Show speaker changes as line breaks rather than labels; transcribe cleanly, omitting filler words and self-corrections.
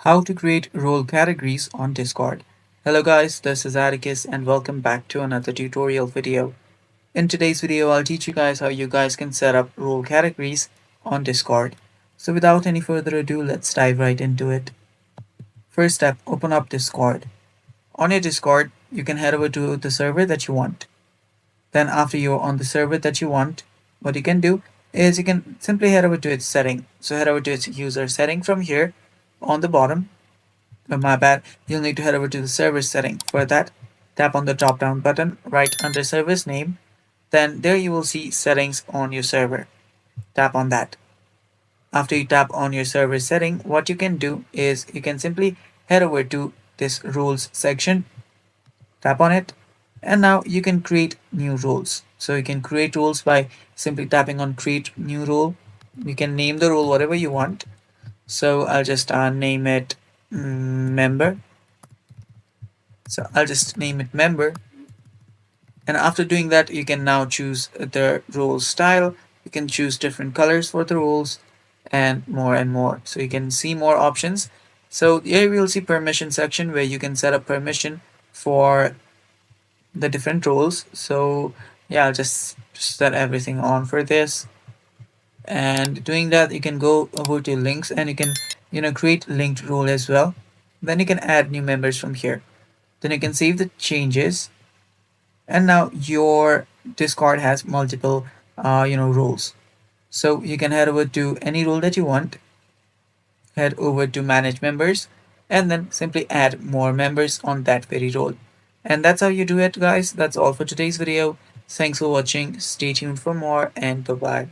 How to create role categories on Discord. Hello guys, this is Atticus and welcome back to another tutorial video. In today's video, I'll teach you guys how you guys can set up role categories on Discord. So without any further ado, let's dive right into it. First step, open up Discord. On your Discord, you can head over to the server that you want. Then after you're on the server that you want, what you can do is you can simply head over to its setting. So head over to its user setting from here on the bottom. My bad, you'll need to head over to the service setting. For that, tap on the drop down button right under service name. Then there you will see settings on your server. Tap on that. After you tap on your server setting, what you can do is you can simply head over to this rules section, tap on it, and now you can create new roles. So you can create roles by simply tapping on create new role. You can name the role whatever you want. So I'll just name it member. So I'll just name it member. And after doing that, you can now choose the role style. You can choose different colors for the roles and more and more. So you can see more options. So here we'll see permission section where you can set up permission for the different roles. So yeah, I'll just set everything on for this. And doing that, you can go over to links and you can create linked role as well. Then you can add new members from here. Then you can save the changes, and now your Discord has multiple roles. So you can head over to any role that you want, head over to manage members, and then simply add more members on that very role. And that's how you do it, guys. That's all for today's video. Thanks for watching. Stay tuned for more, and bye bye.